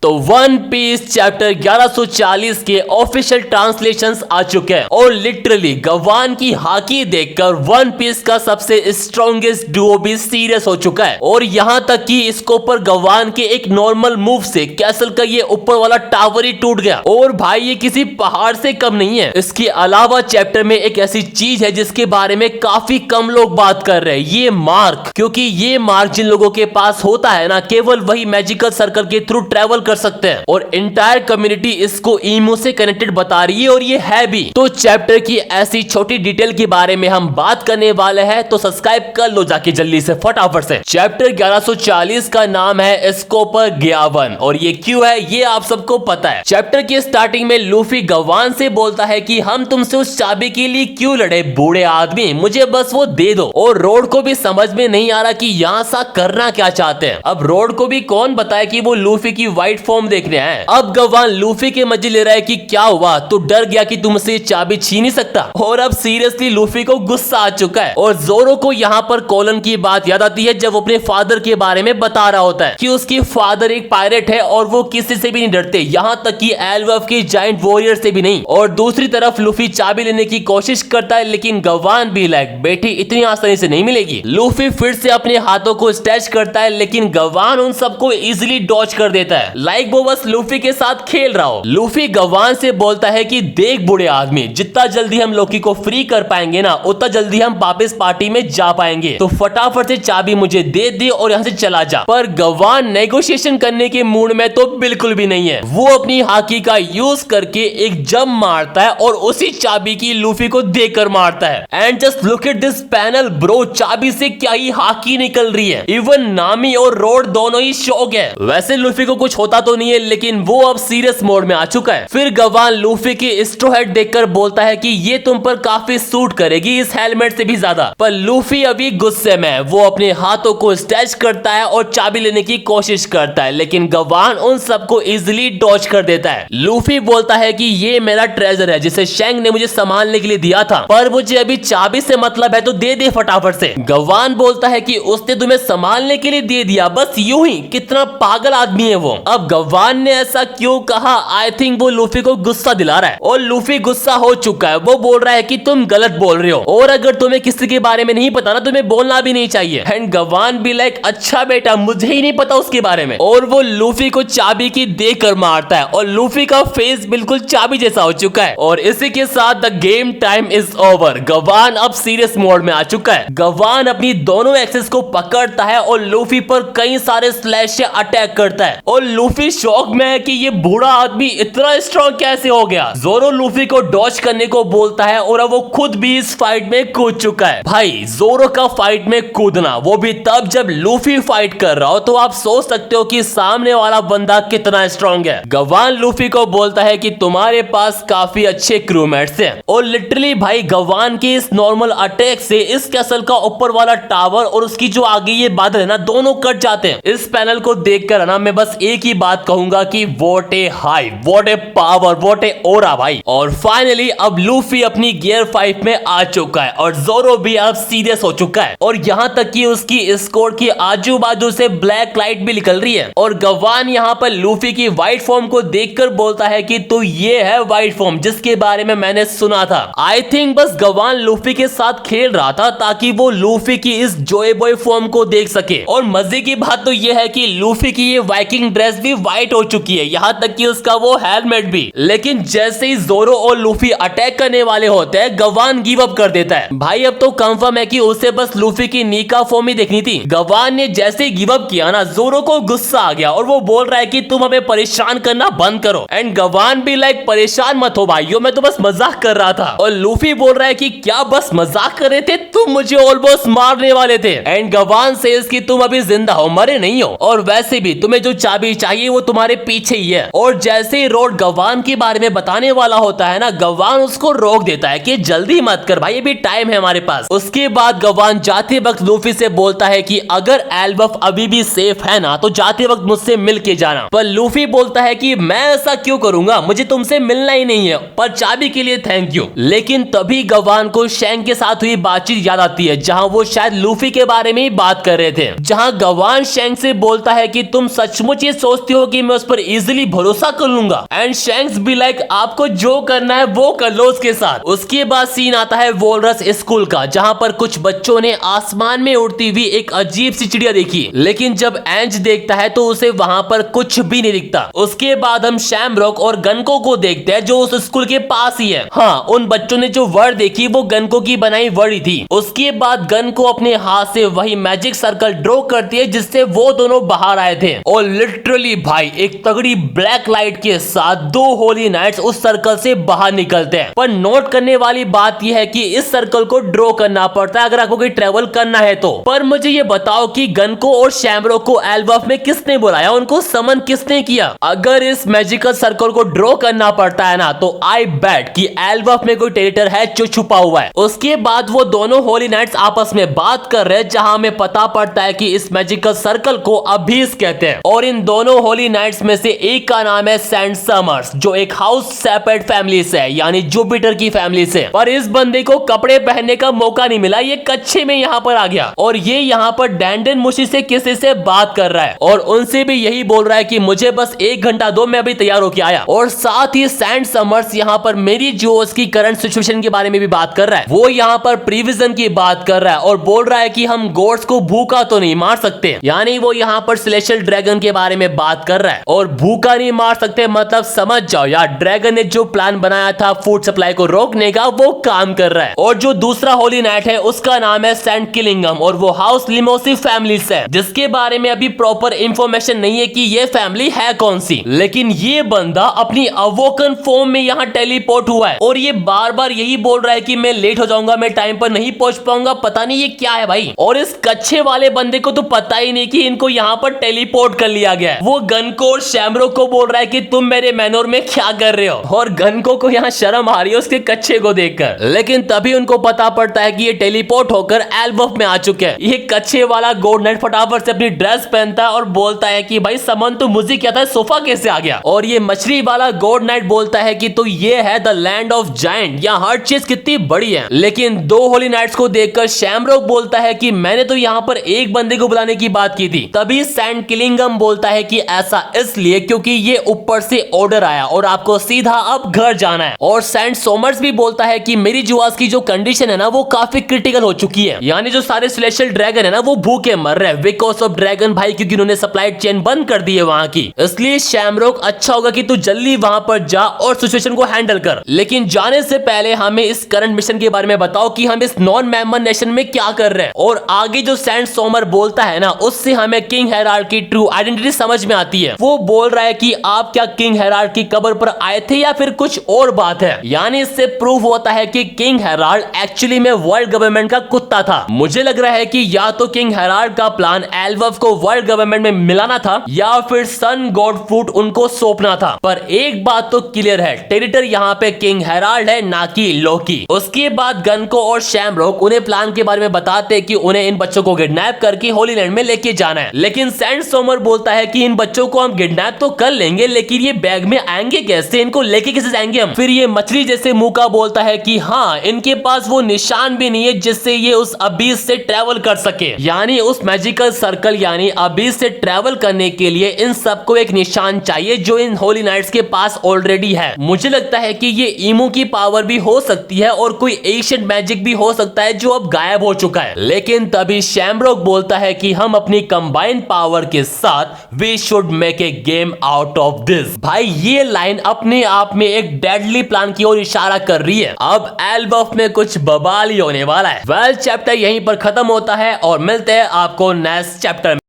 तो one piece chapter 1140 के official translations आ चुके हैं और लिटरली गवान की हाकी देखकर वन पीस का सबसे स्ट्रॉन्गेस्ट डुओ भी सीरियस हो चुका है। और यहाँ तक कि इसके ऊपर गवान के एक नॉर्मल मूव से कैसल का ये ऊपर वाला टावर ही टूट गया। और भाई ये किसी पहाड़ से कम नहीं है। इसके अलावा चैप्टर में एक ऐसी चीज है जिसके बारे में काफी कम लोग बात कर रहे हैं, ये मार्क। क्योंकि ये मार्क जिन लोगों के पास होता है ना, केवल वही मैजिकल सर्कल के थ्रू ट्रेवल कर सकते हैं और इंटायर कम्युनिटी इसको ईमो से कनेक्टेड बता रही है और ये है भी। तो चैप्टर की ऐसी छोटी डिटेल के बारे में हम बात करने वाले हैं, तो सब्सक्राइब कर लो जाके जल्दी से फटाफट से। चैप्टर 1140 का नाम है स्कोपर ग्यावन और ये क्यों है ये आप सबको पता है। चैप्टर की स्टार्टिंग में लूफी गवान से बोलता है कि हम तुमसे उस चाबी के लिए क्यों लड़े बूढ़े आदमी, मुझे बस वो दे दो। और रोड को भी समझ में नहीं आ रहा कि यहाँ सा करना क्या चाहते हैं। अब रोड को भी कौन बताए कि वो लूफी की व्हाइट फॉर्म देखने आए। अब गवान लूफी के मजे ले रहा है कि क्या हुआ, तो डर गया कि तुमसे चाबी छीन नहीं सकता। और अब सीरियसली लूफी को गुस्सा आ चुका है और जोरो को यहाँ पर कॉलन की बात याद आती है जब वो अपने फादर के बारे में बता रहा होता है कि उसकी फादर एक पायरेट है और वो किसी से भी नहीं डरते, यहाँ तक कि एल्वफ के जायंट वॉरियर से भी नहीं। और दूसरी तरफ लूफी चाबी लेने की कोशिश करता है लेकिन गवान भी लाइक बेटी इतनी आसानी से नहीं मिलेगी। लूफी फिर से अपने हाथों को स्ट्रेच करता है लेकिन गवान उन सबको इजीली डॉज कर देता है, लाइक वो बस लूफी के साथ खेल रहा हो। लूफी गवान से बोलता है कि देख बूढ़े आदमी, जितना जल्दी हम लोकी को फ्री कर पाएंगे ना उतना जल्दी हम वापस पार्टी में जा पाएंगे, तो फटाफट से चाबी मुझे दे दे और यहाँ से चला जा। पर गवान नेगोशिएशन करने के मूड में तो बिल्कुल भी नहीं है। वो अपनी हाकी का यूज करके एक जंप मारता है और उसी चाबी की लूफी को देकर मारता है। And just look at this panel bro, चाबी से क्या ही हाकी निकल रही है। इवन नामी और रोड दोनों ही शॉक है। वैसे लूफी को कुछ होता तो नहीं है लेकिन वो अब सीरियस मोड में आ चुका है। फिर गवान लूफी की स्ट्रो हेड देखकर बोलता है कि ये तुम पर काफी सूट करेगी इस हेलमेट से भी ज्यादा। पर लूफी अभी गुस्से में है, वो अपने हाथों को स्ट्रेच करता है और चाबी लेने की कोशिश करता है लेकिन गवान उन सबको इजिली डॉज कर देता है। लूफी बोलता है कि ये मेरा ट्रेजर है जिसे शेंग ने मुझे संभालने के लिए दिया था, पर मुझे अभी चाबी से मतलब है तो दे दे फटाफट से। गवान बोलता है कि उसने तुम्हें संभालने के लिए दे दिया बस यूं ही, कितना पागल आदमी है वो। अब गवान ने ऐसा क्यों कहा, आई थिंक वो लूफी को गुस्सा दिला रहा है और लूफी गुस्सा हो चुका है। वो बोल रहा है कि तुम गलत बोल रहे हो और अगर तुम्हें किसी के बारे में नहीं पता ना तुम्हें बोलना भी नहीं चाहिए। एंड गवान भी लाइक अच्छा बेटा मुझे ही नहीं पता उसके बारे में। और वो लूफी को चाबी की देकर मारता है और लूफी का फेस बिल्कुल चाबी जैसा हो चुका है। और इसी के साथ the game time is over. गवान अब सीरियस मोड में आ चुका है। गवान अपनी दोनों एक्सेस को पकड़ता है और लूफी पर कई सारे स्लैश से अटैक करता है और लूफी शॉक में है कि ये बूढ़ा आदमी इतना स्ट्रॉन्ग कैसे हो गया। जोरो लूफी को डॉज करने को बोलता है और अब वो खुद भी इस फाइट में कूद चुका है। भाई जोरो का फाइट में कूदना, वो भी तब जब लूफी फाइट कर रहा हो, तो आप सोच सकते हो कि सामने वाला बंदा कितना स्ट्रॉन्ग है। गवान लूफी को बोलता है कि तुम्हारे पास काफी अच्छे क्रूमेट्स हैं और लिटरली भाई गवान के इस नॉर्मल अटैक से इस कैसल का ऊपर वाला टावर और उसकी जो आगे ये बादल है ना दोनों कट जाते हैं। इस पैनल को देखकर ना मैं बस एक ही बात कहूंगा कि what A hype, what A power, what A aura भाई। और फाइनली अब लूफी अपनी गियर 5 में आ चुका है और जोरो भी अब सीरियस हो चुका है और यहाँ तक कि उसकी स्कोर की आजू बाजू से ब्लैक लाइट भी निकल रही है। और गवान यहाँ पर लूफी की व्हाइट फॉर्म को देखकर बोलता है कि तो ये है व्हाइट फॉर्म जिसके बारे में मैंने सुना था। आई थिंक बस गवान लूफी के साथ खेल रहा था ताकि वो लूफी की इस जोए बॉय फॉर्म को देख सके। और मजे की बात तो ये है कि लूफी की ये वाइकिंग ड्रेस भी व्हाइट हो चुकी है, यहाँ तक कि उसका वो हेलमेट भी। लेकिन जैसे ही जोरो और लूफी अटैक करने वाले होते हैं गवान गिव अप कर देता है। भाई अब तो कंफर्म है कि उसे बस लूफी की नी का फॉर्म ही देखनी थी। गवान ने जैसे ही गिव अप किया ना जोरो को गुस्सा आ गया और वो बोल रहा है कि तुम हमें परेशान करना बंद करो। एंड गवान भी लाइक परेशान मत हो भाइयों, मैं तो बस मजाक कर रहा था। और लूफी बोल रहा है कि क्या बस मजाक कर रहे थे, तुम मुझे ऑलमोस्ट मारने वाले थे। एंड गवान सेज कि तुम अभी जिंदा हो, मरे नहीं हो, और वैसे भी तुम्हें जो चाबी चाहिए वो तुम्हारे पीछे ही है। और जैसे ही रोड गवान के बारे में बताने वाला होता है ना गवान उसको रोक देता है कि जल्दी मत कर भाई, अभी टाइम है हमारे पास। उसके बाद गवान जाते वक्त लूफी से बोलता है कि अगर एल्बफ अभी भी सेफ है ना तो जाते वक्त मुझसे मिल के जाना। पर लूफी बोलता है कि मैं ऐसा क्यों करूंगा, मुझे तुमसे मिलना ही नहीं है, पर चाबी के लिए थैंक यू। लेकिन तभी गवान को शेंग के साथ हुई बातचीत याद आती है जहां वो शायद लूफी के बारे में ही बात कर रहे थे, जहां गवान शेंग से बोलता है कि तुम सचमुच ये सोचते हो कि मैं उस पर इजिली भरोसा कर लूंगा। एंड शैंक्स भी लाइक आपको जो करना है वो कर लो उसके साथ। उसके बाद सीन आता है वोलरस स्कूल का, जहां पर कुछ बच्चों ने आसमान में उड़ती हुई एक अजीब सी चिड़िया देखी, लेकिन जब एंज देखता है तो उसे वहां पर कुछ भी नहीं दिखता। उसके बाद हम शैमरॉक और गनको को देखते हैं जो उस स्कूल के पास ही है। हाँ, उन बच्चों ने जो वर्ड देखी वो गनको की बनाई वर्ड ही थी। उसके बाद गनको अपने हाथ से वही मैजिक सर्कल ड्रॉ करती है जिससे वो दोनों बाहर आए थे, और लिटरली भाई एक तगड़ी ब्लैक लाइट के साथ दो होली नाइट्स उस सर्कल से बाहर निकलते हैं। पर नोट करने वाली बात यह है कि इस सर्कल को ड्रॉ करना पड़ता है अगर आपको कोई ट्रेवल करना है तो। पर मुझे ये बताओ कि गनको और शैमरॉक को एल्बफ में किसने बुलाया, उनको समन किसने किया? अगर इस मैजिकल सर्कल को ड्रॉ करना पड़ता है ना तो आई बेट कि एल्बफ में कोई टेरिटर है जो छुपा हुआ है। उसके बाद वो दोनों होली नाइट्स आपस में बात कर रहे हैं, जहां हमें पता पड़ता है कि इस मैजिकल सर्कल को अभीस कहते हैं, और इन दोनों होली नाइट्स में से एक का नाम है सेंट समर्स, जो एक हाउस सेपरेट फैमिली से है, यानी जुपिटर की फैमिली से। पर इस बंदे को कपड़े पहनने का मौका नहीं मिला, ये कच्चे में यहाँ पर आ गया, और ये यहाँ पर डैंडन मुशी से किसी से बात कर रहा है, और उनसे भी यही बोल रहा है कि मुझे बस 1 घंटा दो, मैं अभी तैयार होके आया। और साथ ही सेंट समर्स यहाँ पर मेरी जोस की करंट सिचुएशन के बारे में भी बात कर रहा है। वो यहाँ पर प्रीविजन की बात कर रहा है और बोल रहा है कि हम गॉड्स को भूखा तो नहीं मार सकते, यानी वो यहाँ पर सेलेस्टियल ड्रैगन के बारे में बात कर रहा है। और भूखा नहीं मार सकते मतलब समझ जाओ यार, ड्रैगन ने जो प्लान बनाया था फूड सप्लाई को रोकने का वो काम कर रहा है। और जो दूसरा होली नाइट है उसका नाम है सेंट किलिंगम, और वो हाउस लिमोसी फैमिली से, जिसके बारे में अभी प्रॉपर इंफॉर्मेशन नहीं है कि ये फैमिली है कौन सी, लेकिन ये बंदा अपनी अवोकन फॉर्म में यहाँ टेलीपोर्ट हुआ है, और ये बार बार यही बोल रहा है कि मैं लेट हो जाऊंगा, मैं टाइम पर नहीं पहुंच पाऊंगा। पता नहीं ये क्या है भाई। और इस कच्चे वाले बंदे को तो पता ही नहीं कि इनको यहाँ पर टेलीपोर्ट कर लिया गया है। वो गनको और शैमरॉक को बोल रहा है कि तुम मेरे मैनोर में क्या कर रहे हो, और गनको को यहाँ शर्म आ रही है उसके कच्चे को देखकर। लेकिन तभी उनको पता पड़ता है कि ये टेलीपोर्ट होकर एल्बफ में आ चुके हैं। ये कच्चे वाला गॉड नाइट फटाफट से अपनी ड्रेस पहनता है और बोलता है कि भाई समन तो मुझे क्या था, सोफा कैसे आ गया? और ये मछली वाला गॉड नाइट बोलता है कि तो ये है द लैंड ऑफ जायंट, यहाँ हर चीज कितनी बड़ी है। लेकिन दो होली नाइट्स को देखकर शैमरॉक बोलता है कि मैंने तो यहाँ पर एक बंदे को बुलाने की बात की थी। तभी सेंट किलिंगम बोलता है कि ऐसा इसलिए क्योंकि ये ऊपर से ऑर्डर आया और आपको सीधा अब घर जाना है। और सेंट सोमर्स भी बोलता है कि मेरी जुआस की जो कंडीशन है ना वो काफी क्रिटिकल हो चुकी है, यानी जो सारे सेलेस्टियल ड्रैगन है ना वो भूखे मर रहे हैं बिकॉज ऑफ ड्रैगन भाई, क्योंकि उन्होंने सप्लाई चेन बंद कर दी है वहां की। इसलिए शैमरॉक अच्छा होगा कि तू जल्दी वहां पर जा और सिचुएशन को हैंडल कर। लेकिन जाने से पहले हमें इस करंट मिशन के बारे में बताओ कि हम इस नॉन मेंबर नेशन में क्या कर रहे हैं। और आगे जो सेंट सोमर बोलता है ना उससे हमें किंग हेराल्ड की ट्रू आइडेंटिटी समझ में आती है। वो बोल रहा है कि आप क्या किंग हेराल्ड की कब्र पर आए थे या फिर कुछ और बात है, यानी इससे प्रूव होता है कि किंग हेराल्ड एक्चुअली में वर्ल्ड गवर्नमेंट का कुत्ता था। मुझे लग रहा है कि या तो किंग हेराल्ड का प्लान एल्बफ को वर्ल्ड गवर्नमेंट में मिलाना था या फिर सन गॉड फ्रूट उनको सौंपना था। पर एक बात तो क्लियर है, टेरिटर यहाँ पे किंग हेराल्ड है ना कि लोकी। उसके बाद गनको और शैमरॉक उन्हें प्लान के बारे में बताते कि उन्हें इन बच्चों को किडनैप करके होली लैंड में लेके जाना है। लेकिन सेंट सोमर बोलता है कि इन बच्चों को हम किडनैप तो कर लेंगे लेकिन ये बैग में आएंगे कैसे, इनको लेके कैसे जाएंगे हम? फिर ये मछली जैसे मुंह का बोलता है कि हाँ, इनके पास वो निशान भी नहीं है जिससे ये उस अबीस से ट्रेवल कर सके, यानी उस मैजिकल सर्कल यानी अबीस से ट्रेवल करने के लिए इन सबको एक निशान चाहिए जो इन होली नाइट्स के पास ऑलरेडी है। मुझे लगता है कि ये ईमो की पावर भी हो सकती है और कोई एशियंट मैजिक भी हो सकता है जो अब गायब हो चुका है। लेकिन तभी शैमरॉक बोलता है कि हम अपनी कंबाइंड पावर के साथ we should make a game out of this. भाई ये लाइन अपने आप में एक डेडली प्लान की ओर इशारा कर रही है। अब एल्बफ में कुछ बवाल ही होने वाला है। वेल चैप्टर यहीं पर खत्म होता है और मिलते हैं आपको नेक्स्ट चैप्टर में।